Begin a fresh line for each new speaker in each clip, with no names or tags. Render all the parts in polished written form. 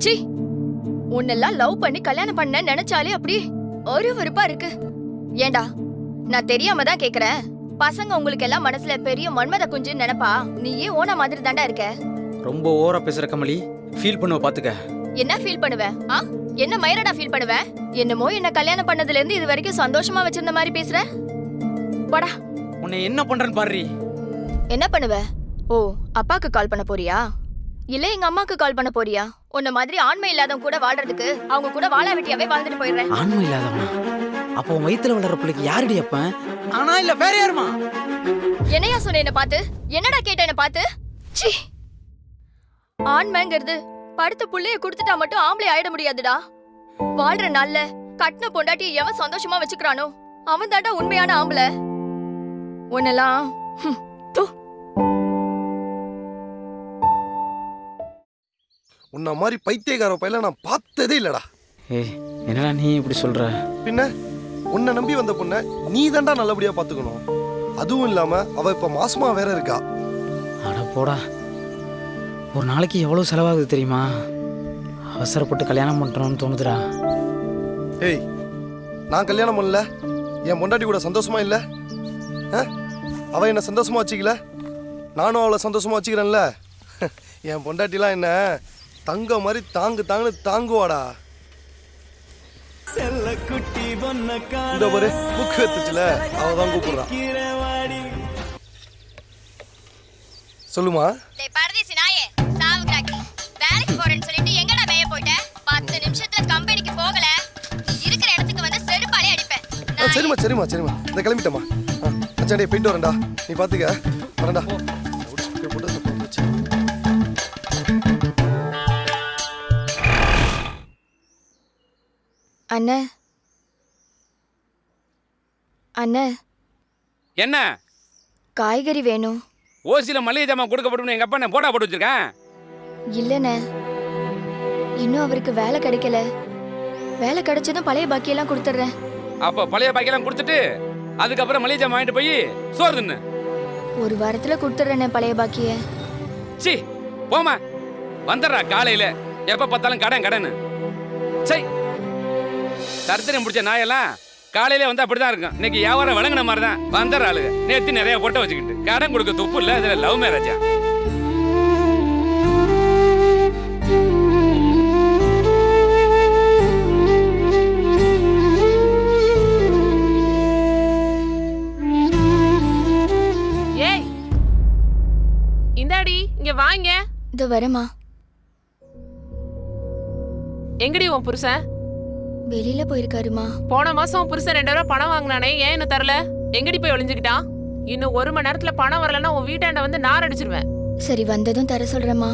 C, உன்னெல்லாம் love பண்ணி கல்யாணம் பண்ண நினைச்சாலே அப்படி ஒரு வெறுப்பா இருக்கு. ஏண்டா, நான் தெரியாம தான் கேக்குறேன். பசங்க உங்களுக்கு எல்லாம் மனசுல பெரிய மன்மத குஞ்சு நினைப்பா? நீயே ஓன மாதிரி தாண்டா இருக்க.
ரொம்ப ஓவரா பேசுற கமலி. ஃபீல் பண்ணுவ பாத்துக்க.
என்ன ஃபீல் பண்ணுவேன்? என்ன மயிரடா ஃபீல் பண்ணுவேன்? என்னமோ என்ன கல்யாணம் பண்ணதுல இருந்து இது வரைக்கும் சந்தோஷமா வச்சிருந்த மாதிரி பேசுற. போடா.
உன்னை என்ன பண்றேன்னு பாரு.
என்ன பண்ணுவ? ஓ, அப்பாக்கு கால் பண்ண போறியா? இல்ல எங்க அம்மாக்கு கால் பண்ண போறியா? உன்ன மாதிரி ஆண்மை இல்லாதவங்க கூட வாழ்றதுக்கு அவங்க கூட வாழா வெட்டியாவே வாழ்ந்துட்டு போயிடுறேன்.
ஆண்மை இல்லாதவனா? அப்போ உன் வயித்துல வளர்ற பிள்ளைக்கு யாருடி அப்பன்? ஆனா இல்ல வேற யாருமா?
என்னையா சொன்ன என்ன பார்த்து? என்னடா கேட்ட என்ன பார்த்து? ச்சீ. ஆண்மைங்கிறது படுத்த புள்ளைய குடுத்துட்டா மட்டும் ஆம்பளை ஆயிட முடியாதுடா. வாழ்ற நாள்ல கட்டின பொண்டாட்டி எவன் சந்தோஷமா வச்சுக்கிறானோ அவன் தாண்டா உண்மையான ஆம்பளை. உன்னெல்லாம்
உன்ன மாதிரி பைத்தியக்கார பையல நான் பார்த்ததே இல்லடா.
ஏய், என்னடா நீ இப்படி சொல்ற?
பின்ன உன்னை நம்பி வந்த பொண்ணை நீ தாண்டா நல்லபடியா பாத்துக்கணும். அதுவும் இல்லாம அவ இப்ப மாசமா வேற இருக்கா.
அட போடா. ஒரு நாளைக்கு எவ்வளவு செலவாகுது தெரியுமா? அவசரப்பட்டு கல்யாணம் பண்றோம்னு தோணுதுடா.
ஏய், நான் கல்யாணம் பண்ணல, என் பொண்டாட்டி கூட சந்தோஷமா இல்ல. அவ என்ன சந்தோஷமா வச்சுக்கல, நானும் அவளை சந்தோஷமா வச்சுக்கிறேன்ல. என் பொண்டாட்டிலாம் என்ன தங்க மாதிரி தாங்குன்னு தாங்குவாடா. இந்த ஒரு புக் எடுத்துச்சுல, அவதான் கூப்பிடுறான். சொல்லுமா.
பரதேசி நாயே, சாவுகிராக்கி. வேலைக்கு போறேன்னு சொல்லிட்டு எங்கடா மேய போயிட்ட? 10 நிமிஷத்துல கம்பெனிக்கு போகல, இருக்கிற இடத்துக்கு வந்து செருப்பாலே அடிப்பேன்.
சரிம்மா இந்த கிளம்பிட்டமா. அச்சாண்டே போயிட்டு வரேன்டா, நீ பாத்துக்க. வரேன்டா.
அண்ணே, அண்ணே,
என்ன
காய்கறி வேணும்.
ஓசில மளிகை ஜாமான் கொடுக்கப்படும் எங்க அப்பா நான் போட்டா போட்டு வச்சிருக்கேன்.
இல்லண்ணே, இன்னும் அவருக்கு வேலை கிடைக்கல. வேலை கிடைச்சதும் பழைய பாக்கியெல்லாம் கொடுத்துட்றேன்.
அப்ப பழைய பாக்கியெல்லாம் கொடுத்துட்டு அதுக்கப்புறம் மளிகை ஜாமான் வாங்கிட்டு போய் சோறு தின்னு.
ஒரு வாரத்துல கொடுத்துட்றேனே பழைய பாக்கிய.
சி போமா, வந்துடுறா காலையில எப்ப பார்த்தாலும் கடன்னு. சரி, தரித்திரம் பிடிச்ச நாயெல்லாம் காலையில வந்து அப்படிதான் இருக்கும். இன்னைக்கு வியாபாரம் வழங்கின மாதிரி தான் வந்துடுற ஆளுங்க. நேற்று நிறைய போட்ட வச்சுக்கிட்டு கடன் கொடுக்க துப்பு இல்லை. இதுல லவ் மேரேஜா?
ஏய், இந்தாடி இங்க வாங்க.
இது வரமா?
எங்கடி உன் புருஷன்?
வெளியில போயிருக்காருமா.
போன மாசம் புருஷன் 2000 பணம் வாங்கினானே, ஏன் இன்னும் தரல? எங்கடி போய் ஒளிஞ்சுக்கிட்டான்? இன்னும் 1 மணி நேரத்துல பணம் வரலன்னா உன் வீட்டாண்ட வந்து நார் அடிச்சிருவேன்.
சரி, வந்ததும் தர சொல்றேம்மா.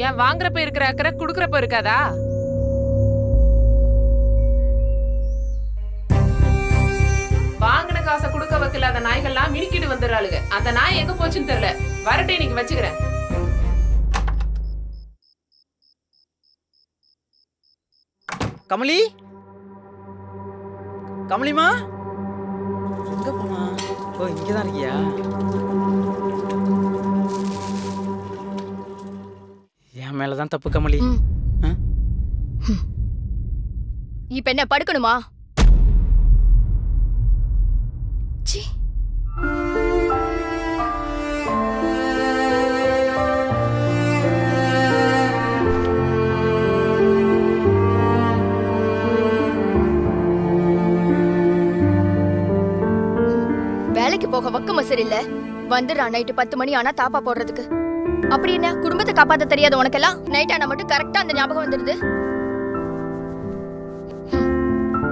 ஏன் வாங்குறப்ப இருக்கிற அக்கறை குடுக்கறப்ப இருக்காதா? வாங்கின காசை குடுக்க வைக்கல அந்த நாய்கள்லாம் மினிக்கிட்டு வந்துடுறாளுங்க. அந்த நாய் எங்க போச்சுன்னு தெரியல. வரட்டே இன்னைக்கு வச்சுக்கிறேன்.
கமலி, கமலிமா எங்க போனா? ஓ, இங்கதான் இருக்கியா? என் மேலதான் தப்பு கமலி.
இப்ப என்ன படுக்கணுமா? வேலைக்கு போக வக்கம சரியில்ல. வந்துடுறான் நைட்டு 10 மணி ஆனா தாப்பா போடுறதுக்கு. அப்படி என்ன குடும்பத்தை காப்பாத்த தெரியாது உனக்கெல்லாம்? நைட் ஆனா மட்டும் கரெக்டா அந்த ஞாபகம் வந்துடுது.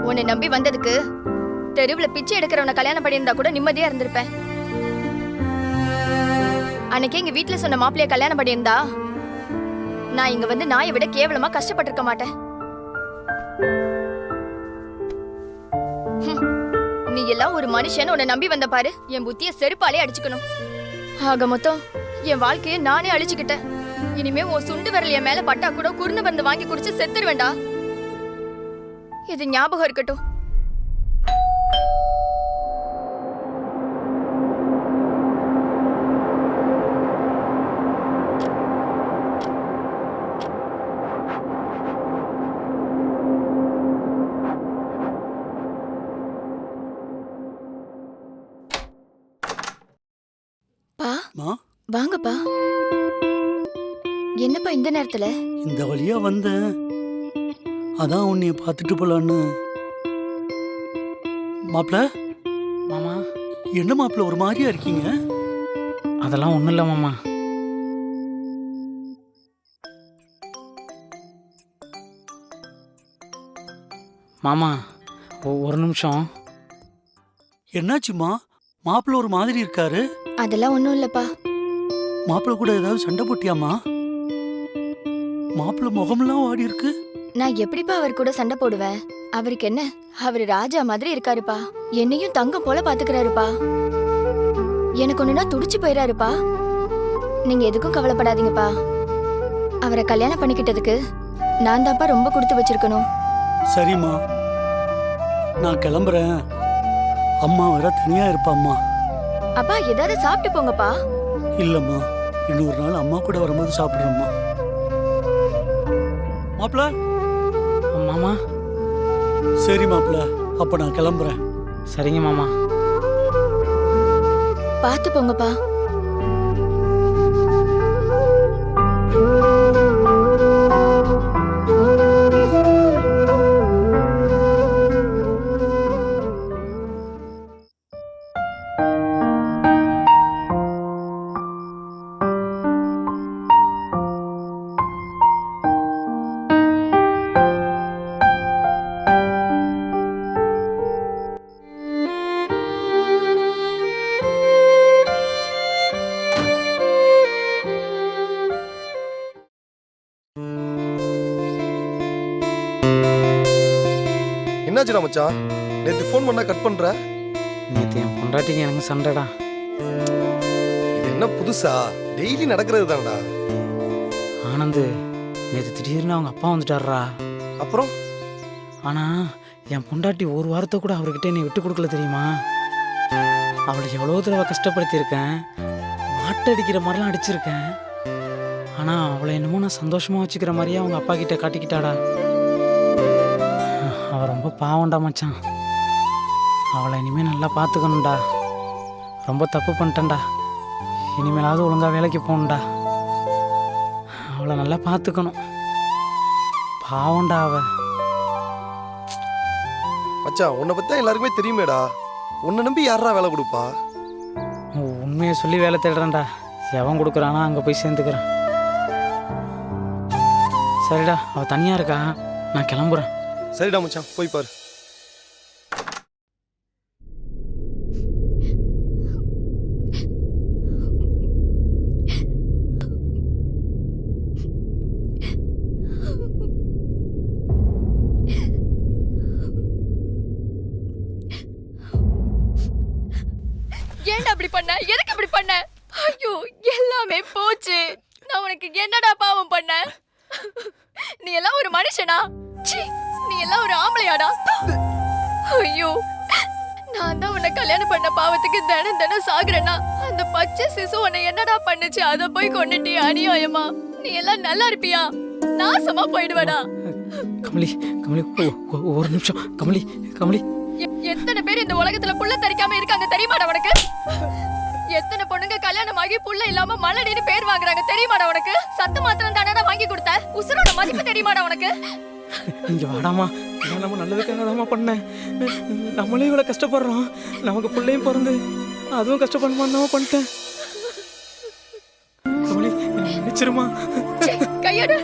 உன்னை நம்பி வந்ததுக்கு தெருவுல பிச்சை எடுக்கிறவனை கல்யாணம் பண்ணியிருந்தா கூட நிம்மதியா இருந்திருப்பேன். அன்னைக்கு எங்க வீட்டுல சொன்ன மாப்பிள்ளைய கல்யாணம் பண்ணியிருந்தா நான் இங்க வந்து நாயை விட கேவலமா கஷ்டப்பட்டிருக்க மாட்டேன். நீ எல்லாம் ஒரு மனுஷன். உன்னை நம்பி வந்த பாரு, என் புத்திய செருப்பாலே அடிச்சுக்கணும். ஆக மொத்தம் என் வாழ்க்கையை நானே அழிச்சுக்கிட்டேன். இனிமே உன் சுண்டு விரல் என் மேல பட்டா கூட குருணு வந்து வாங்கி குடிச்சு செத்துருவேண்டா. இது ஞாபகம் இருக்கட்டும்.
என்னாச்சுமா?
வாங்கப்பா. என்னப்பா இந்த நேரத்துல?
இந்த வழியா வந்தேன், அதான் உன்னைய பார்த்துட்டு போலான்னு. மாப்பிள,
மாமா
என்ன மாப்பிள ஒரு மாதிரியா இருக்கீங்க?
அதெல்லாம் ஒன்றும் இல்லை மாமா. மாமா ஒரு நிமிஷம்.
என்னாச்சுமா? மாப்பிள ஒரு மாதிரி இருக்காரு.
அதெல்லாம் ஒண்ணும் இல்லப்பா.
மாப்பிள கூட ஏதாவது சண்டை போட்டியாமா? மாப்பிள முகமெல்லாம் வாடி இருக்கு.
நான் எப்படிப்பா அவர் கூட சண்டை போடுவேன்? அவருக்கு என்ன, அவரு ராஜா மாதிரி இருக்காருப்பா. என்னையும் தங்கம் போல பாத்துக்கிறாருப்பா. எனக்கு ஒண்ணுனா துடிச்சு போயிறாருப்பா. நீங்க எதுக்கும் கவலைப்படாதீங்கப்பா. அவரை கல்யாணம் பண்ணிக்கிட்டதுக்கு நான் தான்ப்பா ரொம்ப கொடுத்து வச்சிருக்கணும்.
சரிம்மா, நான் கிளம்புறேன். அம்மா வேற தனியா இருப்பாம்மா.
அப்பா ஏதாவது சாப்பிட்டு போங்கப்பா.
இல்லம்மா, இன்னொரு நாள் அம்மா கூட வரும்போது சாப்பிடுறேம்மா. மாப்பிள.
மாமா.
சரி மாப்பிள, அப்ப நான் கிளம்புறேன்.
சரிங்க மாமா.
பார்த்து போங்கப்பா.
என்னாச்சுடா மச்சான்? நேற்று ஃபோன் பண்ணா கட் பண்ற.
நேற்று என் பொண்டாட்டிக்கு எனக்கு சண்டைடா.
இது என்ன புதுசா? டெய்லி நடக்கிறது தான்டா.
ஆனந்து, நேற்று திடீர்னு அவங்க அப்பா வந்துட்டாரா.
அப்புறம்
ஆனால் என் பொண்டாட்டி ஒரு வாரத்தை கூட அவர்கிட்ட என்னை விட்டு கொடுக்கல தெரியுமா. அவளை எவ்வளோ தடவை கஷ்டப்படுத்தியிருக்கேன், மாட்டடிக்கிற மாதிரிலாம் அடிச்சிருக்கேன். ஆனால் அவளை என்னமோ நான் சந்தோஷமாக வச்சுக்கிற மாதிரியே அவங்க அப்பா கிட்ட காட்டிக்கிட்டாடா. அவள் ரொம்ப பாவம்டா மச்சான். அவளை இனிமேல் நல்லா பார்த்துக்கணும்டா. ரொம்ப தப்பு பண்ணிட்டேன்டா. இனிமேலாவது ஒழுங்காக வேலைக்கு போகணும்டா. அவளை நல்லா பார்த்துக்கணும். பாவம்டா அவ.
மச்சான், உன்னை பத்தி தான் எல்லாருக்குமே தெரியுமேடா. உன்னை நம்பி யாரா வேலை கொடுப்பா?
உண்மையை சொல்லி வேலை தேடுறேன்டா. எவன் கொடுக்குறானா அங்கே போய் சேர்ந்துக்கிறேன். சரிடா, அவள் தனியாக இருக்கா, நான் கிளம்புறேன்.
சரிடா மச்சான், போய் பாரு.
ஏன்டா அப்படி பண்ண? எதுக்கு அப்படி பண்ண? ஐயோ, எல்லாமே போச்சு. நான் உனக்கு என்னடா பாவம் பண்ண? நீ எல்லாம் ஒரு மனுஷனா? சீ, நீ எல்லாம் ஒரு ஆம்பளையாடா? ஐயோ, நான் தான் உன்னை கல்யாணம் பண்ண பாவத்துக்கு தினம் தினம் சாகுறேன்னா, அந்த பச்சை சிசு உன்னை என்னடா பண்ணுச்சு? அதை போய் கொண்டுட்டி அநியாயமா? நீ எல்லாம் நல்லா இருப்பியா? நாசமா போயிடுவடா.
கமலி, கமலி, ஒரு நிமிஷம். கமலி, கமலி,
எத்தனை பேர் இந்த உலகத்துல புள்ள தரிக்காம இருக்காங்க தெரியுமாடா உனக்கு? எத்தனை பொண்ணுங்க கல்யாணம் ஆகி புள்ள இல்லாம மலடின்னு பேர் வாங்குறாங்க தெரியுமாடா உனக்கு? சத்து மாத்திரம் தானடா வாங்கி கொடுத்த? உசுரோட மதிப்பு தெரியுமாடா உனக்கு?
இங்க வாடாமா. நம்ம நல்லதுக்காக தான்மா பண்ணேன். நம்மளே இவ்வளோ கஷ்டப்படுறோம், நமக்கு பிள்ளையும் பிறந்து அதுவும் கஷ்டப்படணுமா பண்ணிட்டேன். கமலி, மன்னிச்சிருமா.
கையடு.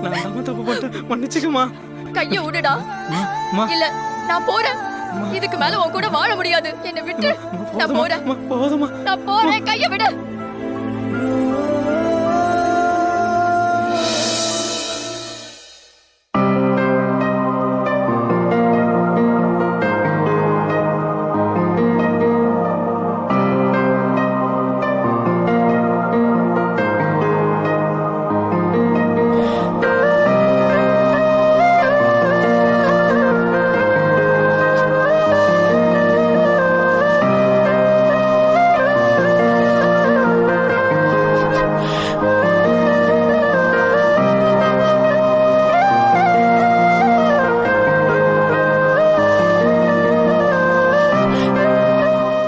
நான் தாம தப்பு பண்ணிட்டேன், மன்னிச்சுக்குமா.
கைய விடுடா. இல்ல, நான் போறேன். இதுக்கு மேல உன் கூட வாழ முடியாது. என்னை விட்டு நான் போறேன்.
போதுமா,
நான் போறேன். கைய விடு.